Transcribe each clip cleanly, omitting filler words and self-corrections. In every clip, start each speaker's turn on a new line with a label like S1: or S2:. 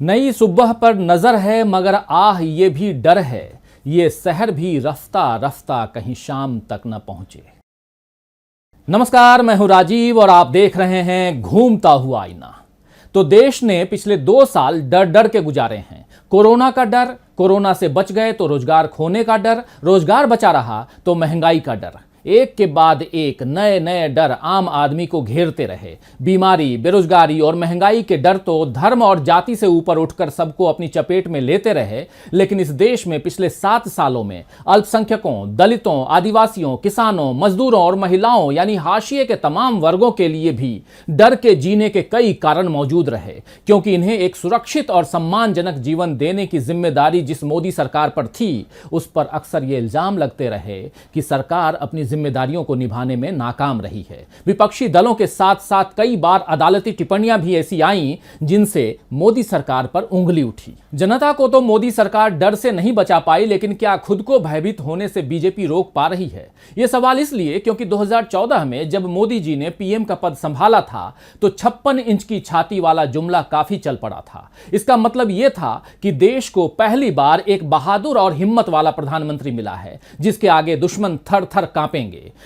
S1: नई सुबह पर नजर है मगर आह ये भी डर है, ये शहर भी रफ्ता रफ्ता कहीं शाम तक न पहुंचे। नमस्कार, मैं हूं राजीव और आप देख रहे हैं घूमता हुआ आईना। तो देश ने पिछले 2 साल डर डर के गुजारे हैं। कोरोना का डर, कोरोना से बच गए तो रोजगार खोने का डर, रोजगार बचा रहा तो महंगाई का डर। एक के बाद एक नए नए डर आम आदमी को घेरते रहे। बीमारी, बेरोजगारी और महंगाई के डर तो धर्म और जाति से ऊपर उठकर सबको अपनी चपेट में लेते रहे। लेकिन इस देश में पिछले 7 सालों में अल्पसंख्यकों, दलितों, आदिवासियों, किसानों, मजदूरों और महिलाओं यानी हाशिए के तमाम वर्गों के लिए भी डर के जीने के कई कारण मौजूद रहे, क्योंकि इन्हें एक सुरक्षित और सम्मानजनक जीवन देने की जिम्मेदारी जिस मोदी सरकार पर थी, उस पर अक्सर ये इल्जाम लगते रहे कि सरकार अपनी जिम्मेदारियों को निभाने में नाकाम रही है। विपक्षी दलों के साथ साथ कई बार अदालती टिप्पणियां भी ऐसी आईं जिनसे मोदी सरकार पर उंगली उठी। जनता को तो मोदी सरकार डर से नहीं बचा पाई, लेकिन क्या खुद को भयभीत होने से बीजेपी रोक पा रही है? यह सवाल इसलिए क्योंकि 2014 में जब मोदी जी ने पीएम का पद संभाला था तो 56 इंच की छाती वाला जुमला काफी चल पड़ा था। इसका मतलब यह था कि देश को पहली बार एक बहादुर और हिम्मत वाला प्रधानमंत्री मिला है जिसके आगे दुश्मन थर थर कांपेंगे।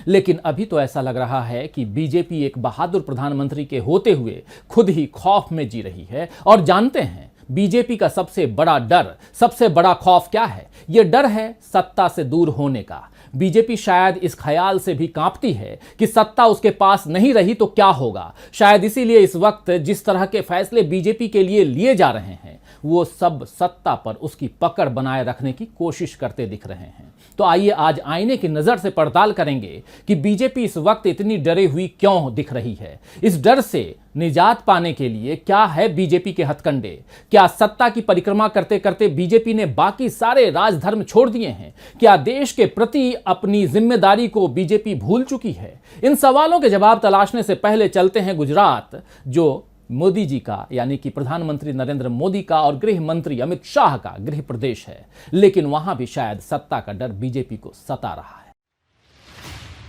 S1: लेकिन अभी तो ऐसा लग रहा है कि बीजेपी एक बहादुर प्रधानमंत्री के होते हुए खुद ही खौफ में जी रही है। और जानते हैं बीजेपी का सबसे बड़ा डर, सबसे बड़ा खौफ क्या है? यह डर है सत्ता से दूर होने का। बीजेपी शायद इस ख्याल से भी कांपती है कि सत्ता उसके पास नहीं रही तो क्या होगा। शायद इसीलिए इस वक्त जिस तरह के फैसले बीजेपी के लिए लिए जा रहे हैं वो सब सत्ता पर उसकी पकड़ बनाए रखने की कोशिश करते दिख रहे हैं। तो आइए आज आईने की नजर से पड़ताल करेंगे कि बीजेपी इस वक्त इतनी डरी हुई क्यों दिख रही है। इस डर से निजात पाने के लिए क्या है बीजेपी के हथकंडे? क्या सत्ता की परिक्रमा करते करते बीजेपी ने बाकी सारे राजधर्म छोड़ दिए हैं? क्या देश के प्रति अपनी जिम्मेदारी को बीजेपी भूल चुकी है? इन सवालों के जवाब तलाशने से पहले चलते हैं गुजरात, जो मोदी जी का यानी कि प्रधानमंत्री नरेंद्र मोदी का और गृह मंत्री अमित शाह का गृह प्रदेश है। लेकिन वहां भी शायद सत्ता का डर बीजेपी को सता रहा है।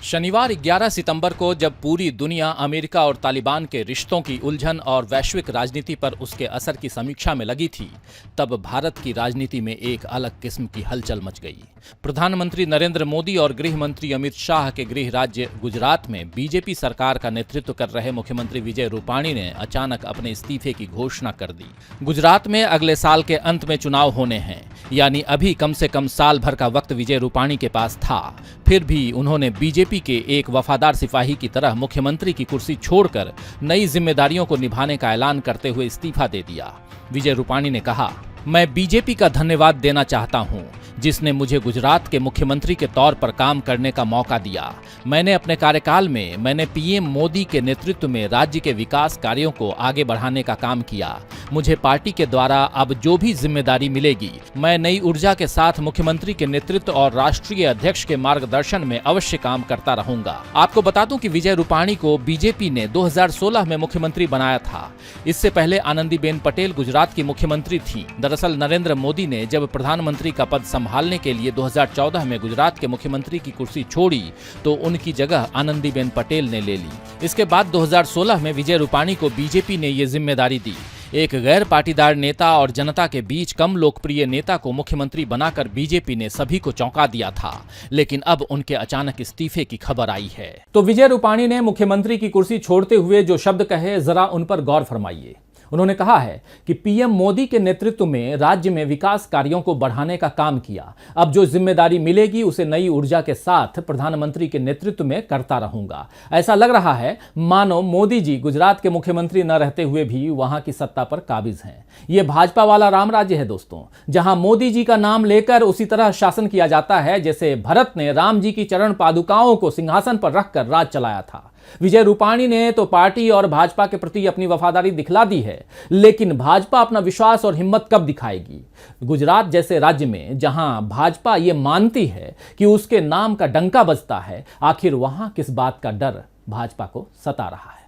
S1: शनिवार 11 सितंबर को जब पूरी दुनिया अमेरिका और तालिबान के रिश्तों की उलझन और वैश्विक राजनीति पर उसके असर की समीक्षा में लगी थी, तब भारत की राजनीति में एक अलग किस्म की हलचल मच गई। प्रधानमंत्री नरेंद्र मोदी और गृह मंत्री अमित शाह के गृह राज्य गुजरात में बीजेपी सरकार का नेतृत्व कर रहे मुख्यमंत्री विजय रूपाणी ने अचानक अपने इस्तीफे की घोषणा कर दी। गुजरात में अगले साल के अंत में चुनाव होने हैं, यानी अभी कम से कम साल भर का वक्त विजय रूपाणी के पास था। फिर भी उन्होंने बीजेपी के एक वफादार सिपाही की तरह मुख्यमंत्री की कुर्सी छोड़कर नई जिम्मेदारियों को निभाने का ऐलान करते हुए इस्तीफा दे दिया। विजय रूपाणी ने कहा, मैं बीजेपी का धन्यवाद देना चाहता हूं जिसने मुझे गुजरात के मुख्यमंत्री के तौर पर काम करने का मौका दिया। मैंने अपने कार्यकाल में पीएम मोदी के नेतृत्व में राज्य के विकास कार्यों को आगे बढ़ाने का काम किया। मुझे पार्टी के द्वारा अब जो भी जिम्मेदारी मिलेगी, मैं नई ऊर्जा के साथ मुख्यमंत्री के नेतृत्व और राष्ट्रीय अध्यक्ष के मार्गदर्शन में अवश्य काम करता रहूंगा। आपको बता दूं कि विजय रूपाणी को बीजेपी ने 2016 में मुख्यमंत्री बनाया था। इससे पहले आनंदीबेन पटेल गुजरात की मुख्यमंत्री थी। दरअसल नरेंद्र मोदी ने जब प्रधानमंत्री का पद संभालने के लिए 2014 में गुजरात के मुख्यमंत्री की कुर्सी छोड़ी तो उनकी जगह आनंदीबेन पटेल ने ले ली। इसके बाद 2016 में विजय रूपाणी को बीजेपी ने ये जिम्मेदारी दी। एक गैर पाटीदार नेता और जनता के बीच कम लोकप्रिय नेता को मुख्यमंत्री बनाकर बीजेपी ने सभी को चौंका दिया था। लेकिन अब उनके अचानक इस्तीफे की खबर आई है। तो विजय रूपाणी ने मुख्यमंत्री की कुर्सी छोड़ते हुए जो शब्द कहे, जरा उन पर गौर फरमाइए। उन्होंने कहा है कि पीएम मोदी के नेतृत्व में राज्य में विकास कार्यों को बढ़ाने का काम किया। अब जो जिम्मेदारी मिलेगी उसे नई ऊर्जा के साथ प्रधानमंत्री के नेतृत्व में करता रहूंगा। ऐसा लग रहा है मानो मोदी जी गुजरात के मुख्यमंत्री न रहते हुए भी वहां की सत्ता पर काबिज हैं। ये भाजपा वाला राम राज्य है दोस्तों, जहां मोदी जी का नाम लेकर उसी तरह शासन किया जाता है जैसे भरत ने राम जी की चरण पादुकाओं को सिंहासन पर रखकर राज चलाया था। विजय रूपाणी ने तो पार्टी और भाजपा के प्रति अपनी वफादारी दिखला दी है, लेकिन भाजपा अपना विश्वास और हिम्मत कब दिखाएगी? गुजरात जैसे राज्य में जहां भाजपा ये मानती है कि उसके नाम का डंका बजता है, आखिर वहां किस बात का डर भाजपा को सता रहा है?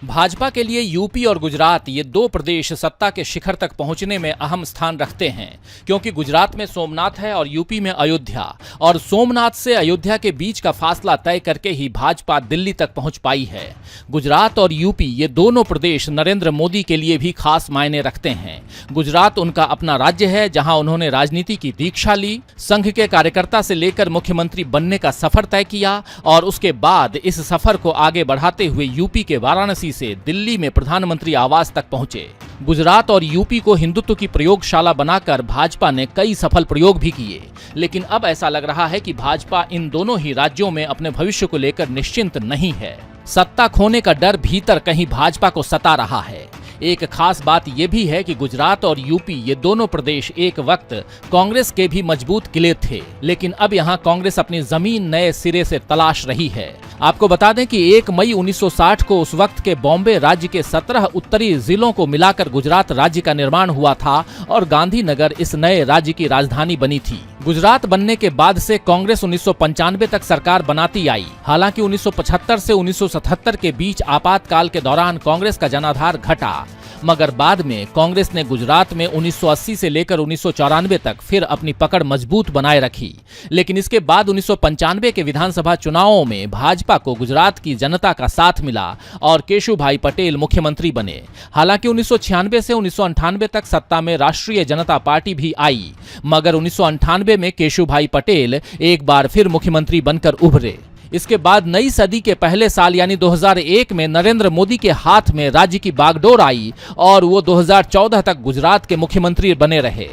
S1: भाजपा के लिए यूपी और गुजरात ये दो प्रदेश सत्ता के शिखर तक पहुंचने में अहम स्थान रखते हैं, क्योंकि गुजरात में सोमनाथ है और यूपी में अयोध्या, और सोमनाथ से अयोध्या के बीच का फासला तय करके ही भाजपा दिल्ली तक पहुंच पाई है। गुजरात और यूपी ये दोनों प्रदेश नरेंद्र मोदी के लिए भी खास मायने रखते हैं। गुजरात उनका अपना राज्य है, जहां उन्होंने राजनीति की दीक्षा ली, संघ के कार्यकर्ता से लेकर मुख्यमंत्री बनने का सफर तय किया और उसके बाद इस सफर को आगे बढ़ाते हुए यूपी के वाराणसी से दिल्ली में प्रधानमंत्री आवास तक पहुंचे। गुजरात और यूपी को हिंदुत्व की प्रयोगशाला बनाकर भाजपा ने कई सफल प्रयोग भी किए, लेकिन अब ऐसा लग रहा है कि भाजपा इन दोनों ही राज्यों में अपने भविष्य को लेकर निश्चिंत नहीं है। सत्ता खोने का डर भीतर कहीं भाजपा को सता रहा है। एक खास बात यह भी है कि गुजरात और यूपी ये दोनों प्रदेश एक वक्त कांग्रेस के भी मजबूत किले थे, लेकिन अब यहां कांग्रेस अपनी जमीन नए सिरे से तलाश रही है। आपको बता दें कि 1 मई 1960 को उस वक्त के बॉम्बे राज्य के 17 उत्तरी जिलों को मिलाकर गुजरात राज्य का निर्माण हुआ था और गांधीनगर इस नए राज्य की राजधानी बनी थी। गुजरात बनने के बाद से कांग्रेस 1995 तक सरकार बनाती आई। हालांकि 1975 से 1977 के बीच आपातकाल के दौरान कांग्रेस का जनाधार घटा, मगर बाद में कांग्रेस ने गुजरात में 1980 से लेकर 1994 तक फिर अपनी पकड़ मजबूत बनाए रखी। लेकिन इसके बाद 1995 के विधानसभा चुनावों में भाजपा को गुजरात की जनता का साथ मिला और केशुभाई पटेल मुख्यमंत्री बने। हालांकि 1996 से 1998 तक सत्ता में राष्ट्रीय जनता पार्टी भी आई, मगर 1998 में केशुभाई पटेल एक बार फिर मुख्यमंत्री बनकर उभरे। इसके बाद नई सदी के पहले साल यानी 2001 में नरेंद्र मोदी के हाथ में राज्य की बागडोर आई और वो 2014 तक गुजरात के मुख्यमंत्री बने रहे।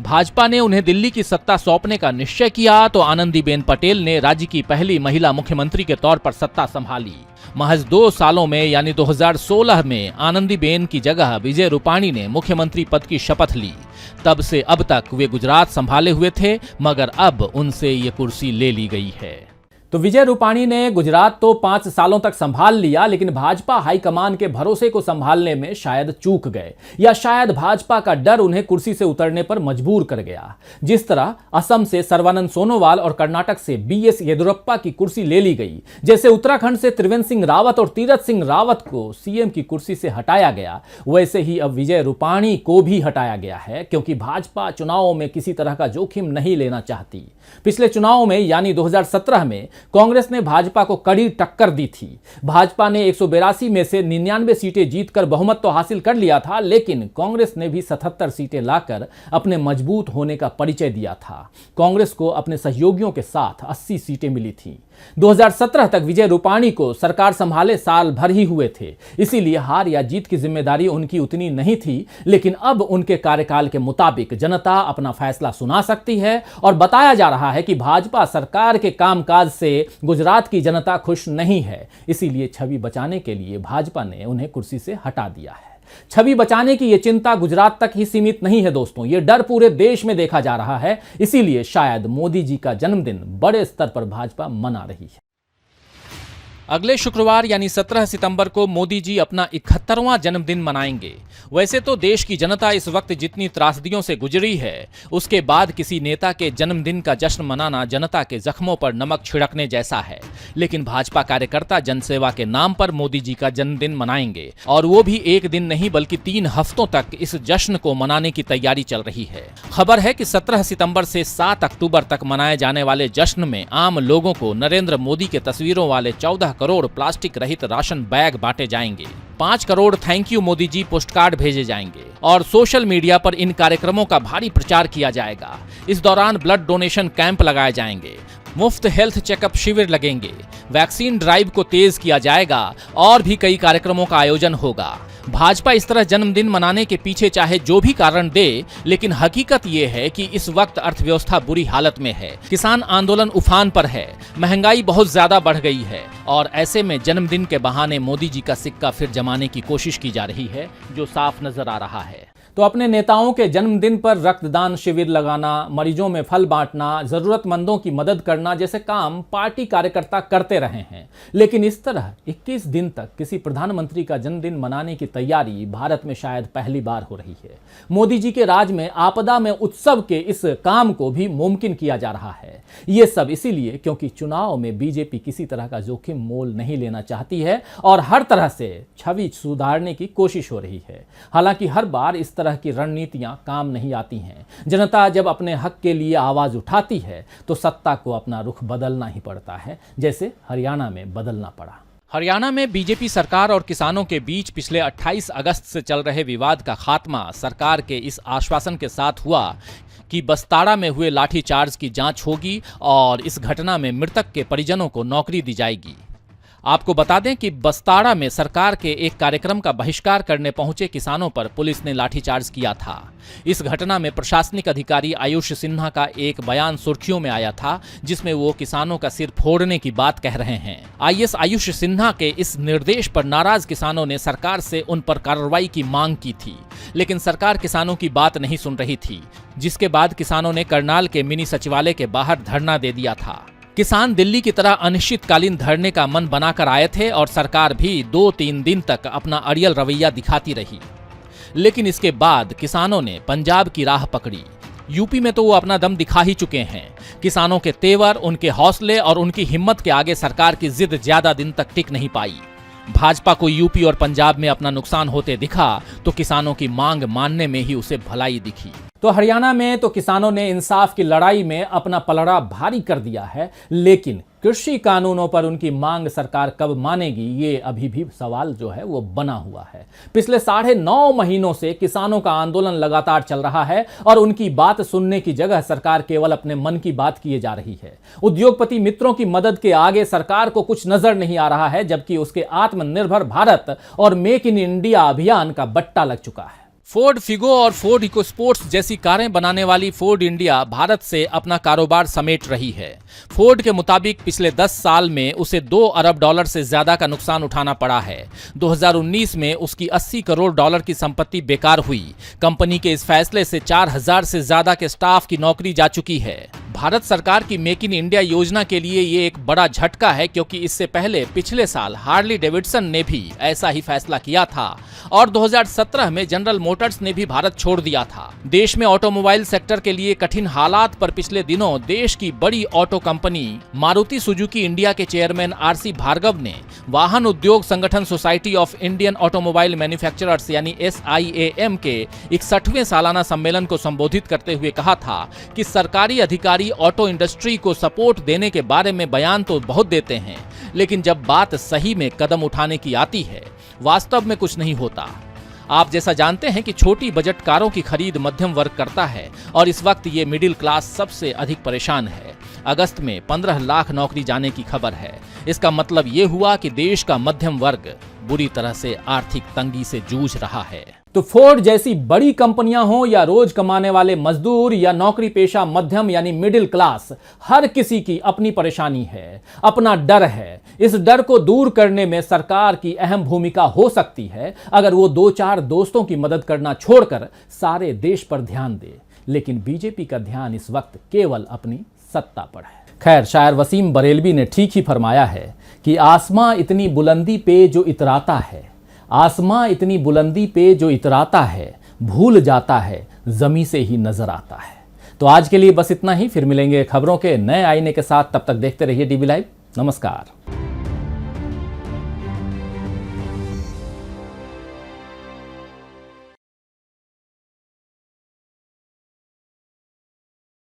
S1: भाजपा ने उन्हें दिल्ली की सत्ता सौंपने का निश्चय किया तो आनंदीबेन पटेल ने राज्य की पहली महिला मुख्यमंत्री के तौर पर सत्ता संभाली। महज 2 सालों में यानी 2016 में आनंदीबेन की जगह विजय रूपाणी ने मुख्यमंत्री पद की शपथ ली। तब से अब तक वे गुजरात संभाले हुए थे, मगर अब उनसे ये कुर्सी ले ली गई है। तो विजय रूपाणी ने गुजरात तो 5 सालों तक संभाल लिया, लेकिन भाजपा हाईकमान के भरोसे को संभालने में शायद चूक गए, या शायद भाजपा का डर उन्हें कुर्सी से उतरने पर मजबूर कर गया। जिस तरह असम से सर्बानंद सोनोवाल और कर्नाटक से BS येदियुरप्पा की कुर्सी ले ली गई, जैसे उत्तराखंड से त्रिवेंद्र सिंह रावत और तीरथ सिंह रावत को CM की कुर्सी से हटाया गया, वैसे ही अब विजय रूपाणी को भी हटाया गया है, क्योंककि भाजपा चुनावों में किसी तरह का जोखिम नहीं लेना चाहती। पिछले चुनावों में यानी 2017 में कांग्रेस ने भाजपा को कड़ी टक्कर दी थी। भाजपा ने 182 में से 99 सीटें जीतकर बहुमत तो हासिल कर लिया था, लेकिन कांग्रेस ने भी 77 सीटें लाकर अपने मजबूत होने का परिचय दिया था। कांग्रेस को अपने सहयोगियों के साथ 80 सीटें मिली थी। 2017 तक विजय रूपाणी को सरकार संभाले साल भर ही हुए थे, इसीलिए हार या जीत की जिम्मेदारी उनकी उतनी नहीं थी। लेकिन अब उनके कार्यकाल के मुताबिक जनता अपना फैसला सुना सकती है और बताया जा रहा है कि भाजपा सरकार के कामकाज से गुजरात की जनता खुश नहीं है। इसीलिए छवि बचाने के लिए भाजपा ने उन्हें कुर्सी से हटा दिया है। छवि बचाने की यह चिंता गुजरात तक ही सीमित नहीं है दोस्तों, यह डर पूरे देश में देखा जा रहा है। इसीलिए शायद मोदी जी का जन्मदिन बड़े स्तर पर भाजपा मना रही है। अगले शुक्रवार यानी 17 सितंबर को मोदी जी अपना 71वां जन्मदिन मनाएंगे। वैसे तो देश की जनता इस वक्त जितनी त्रासदियों से गुजरी है, उसके बाद किसी नेता के जन्मदिन का जश्न मनाना जनता के जख्मों पर नमक छिड़कने जैसा है। लेकिन भाजपा कार्यकर्ता जनसेवा के नाम पर मोदी जी का जन्मदिन मनाएंगे, और वो भी एक दिन नहीं बल्कि 3 हफ्तों तक इस जश्न को मनाने की तैयारी चल रही है। खबर है कि 17 सितंबर से 7 अक्टूबर तक मनाए जाने वाले जश्न में आम लोगों को नरेंद्र मोदी के तस्वीरों वाले 14 करोड़ प्लास्टिक रहित राशन बैग बांटे जाएंगे। 5 crore thank you Modi ji postcard भेजे जाएंगे और सोशल मीडिया पर इन कार्यक्रमों का भारी प्रचार किया जाएगा। इस दौरान ब्लड डोनेशन कैंप लगाए जाएंगे, मुफ्त हेल्थ चेकअप शिविर लगेंगे, वैक्सीन ड्राइव को तेज किया जाएगा और भी कई कार्यक्रमों का आयोजन होगा। भाजपा इस तरह जन्मदिन मनाने के पीछे चाहे जो भी कारण दे, लेकिन हकीकत ये है कि इस वक्त अर्थव्यवस्था बुरी हालत में है, किसान आंदोलन उफान पर है, महंगाई बहुत ज्यादा बढ़ गई है, और ऐसे में जन्मदिन के बहाने मोदी जी का सिक्का फिर जमाने की कोशिश की जा रही है, जो साफ नजर आ रहा है। तो अपने नेताओं के जन्मदिन पर रक्तदान शिविर लगाना, मरीजों में फल बांटना, जरूरतमंदों की मदद करना जैसे काम पार्टी कार्यकर्ता करते रहे हैं। लेकिन इस तरह 21 दिन तक किसी प्रधानमंत्री का जन्मदिन मनाने की तैयारी भारत में शायद पहली बार हो रही है। मोदी जी के राज में आपदा में उत्सव के इस काम को भी मुमकिन किया जा रहा है। ये सब इसीलिए क्योंकि चुनाव में बीजेपी किसी तरह का जोखिम मोल नहीं लेना चाहती है और हर तरह से छवि सुधारने की कोशिश हो रही है। हालांकि हर बार इस तरह की रणनीतियां काम नहीं आती हैं। जनता जब अपने हक के लिए आवाज उठाती है तो सत्ता को अपना रुख बदलना ही पड़ता है, जैसे हरियाणा में बदलना पड़ा। हरियाणा में बीजेपी सरकार और किसानों के बीच पिछले 28 अगस्त से चल रहे विवाद का खात्मा सरकार के इस आश्वासन के साथ हुआ कि बस्ताड़ा में हुए लाठीचार्ज की जांच होगी और इस घटना में मृतक के परिजनों को नौकरी दी जाएगी। आपको बता दें कि बस्ताड़ा में सरकार के एक कार्यक्रम का बहिष्कार करने पहुंचे किसानों पर पुलिस ने लाठीचार्ज किया था। इस घटना में प्रशासनिक अधिकारी आयुष सिन्हा का एक बयान सुर्खियों में आया था, जिसमें वो किसानों का सिर फोड़ने की बात कह रहे हैं। आईएएस आयुष सिन्हा के इस निर्देश पर नाराज किसानों ने सरकार से उन पर कार्रवाई की मांग की थी, लेकिन सरकार किसानों की बात नहीं सुन रही थी, जिसके बाद किसानों ने करनाल के मिनी सचिवालय के बाहर धरना दे दिया था। किसान दिल्ली की तरह अनिश्चितकालीन धरने का मन बनाकर आए थे और सरकार भी 2-3 दिन तक अपना अड़ियल रवैया दिखाती रही। लेकिन इसके बाद किसानों ने पंजाब की राह पकड़ी। यूपी में तो वो अपना दम दिखा ही चुके हैं। किसानों के तेवर, उनके हौसले और उनकी हिम्मत के आगे सरकार की जिद ज्यादा दिन तक टिक नहीं पाई। भाजपा को यूपी और पंजाब में अपना नुकसान होते दिखा तो किसानों की मांग मानने में ही उसे भलाई दिखी। तो हरियाणा में तो किसानों ने इंसाफ की लड़ाई में अपना पलड़ा भारी कर दिया है, लेकिन कृषि कानूनों पर उनकी मांग सरकार कब मानेगी, ये अभी भी सवाल जो है वो बना हुआ है। पिछले 9.5 महीनों से किसानों का आंदोलन लगातार चल रहा है और उनकी बात सुनने की जगह सरकार केवल अपने मन की बात किए जा रही है। उद्योगपति मित्रों की मदद के आगे सरकार को कुछ नजर नहीं आ रहा है, जबकि उसके आत्मनिर्भर भारत और मेक इन इंडिया अभियान का बट्टा लग चुका है। फोर्ड फिगो और फोर्ड इकोस्पोर्ट्स जैसी कारें बनाने वाली फोर्ड इंडिया भारत से अपना कारोबार समेट रही है। फोर्ड के मुताबिक पिछले 10 साल में उसे $2 अरब से ज्यादा का नुकसान उठाना पड़ा है। 2019 में उसकी $80 करोड़ की संपत्ति बेकार हुई। कंपनी के इस फैसले से 4000 से ज्यादा के स्टाफ की नौकरी जा चुकी है। भारत सरकार की मेक इन इंडिया योजना के लिए ये एक बड़ा झटका है, क्योंकि इससे पहले पिछले साल हार्ली डेविडसन ने भी ऐसा ही फैसला किया था और 2017 में जनरल मोटर्स ने भी भारत छोड़ दिया था। देश में ऑटोमोबाइल सेक्टर के लिए कठिन हालात पर पिछले दिनों देश की बड़ी auto company Maruti Suzuki India के चेयरमैन आरसी भार्गव ने वाहन उद्योग संगठन society of Indian automobile manufacturers यानी SIAM के 61वें सालाना सम्मेलन को संबोधित करते हुए कहा था कि सरकारी अधिकारी ऑटो इंडस्ट्री को सपोर्ट देने के बारे में बयान तो बहुत देते हैं, लेकिन जब बात सही में कदम उठाने की आती है, वास्तव में कुछ नहीं होता। आप जैसा जानते हैं कि छोटी बजट कारों की खरीद मध्यम वर्ग करता है और इस वक्त ये मिडिल क्लास सबसे अधिक परेशान है। अगस्त में 15 लाख नौकरी जाने की खबर है। इसका मतलब ये हुआ कि देश का मध्यम वर्ग बुरी तरह से आर्थिक तंगी से जूझ रहा है। तो फोर्ड जैसी बड़ी कंपनियां हो या रोज कमाने वाले मजदूर या नौकरी पेशा मध्यम यानी मिडिल क्लास, हर किसी की अपनी परेशानी है, अपना डर है। इस डर को दूर करने में सरकार की अहम भूमिका हो सकती है अगर वो 2-4 दोस्तों की मदद करना छोड़कर सारे देश पर ध्यान दे। लेकिन बीजेपी का ध्यान इस वक्त केवल अपनी सत्ता पर है। खैर, शायर वसीम बरेलवी ने ठीक ही फरमाया है कि आसमां इतनी बुलंदी पे जो इतराता है, आसमां इतनी बुलंदी पे जो इतराता है, भूल जाता है जमी से ही नजर आता है। तो आज के लिए बस इतना ही। फिर मिलेंगे खबरों के नए आईने के साथ। तब तक देखते रहिए DB लाइव। नमस्कार।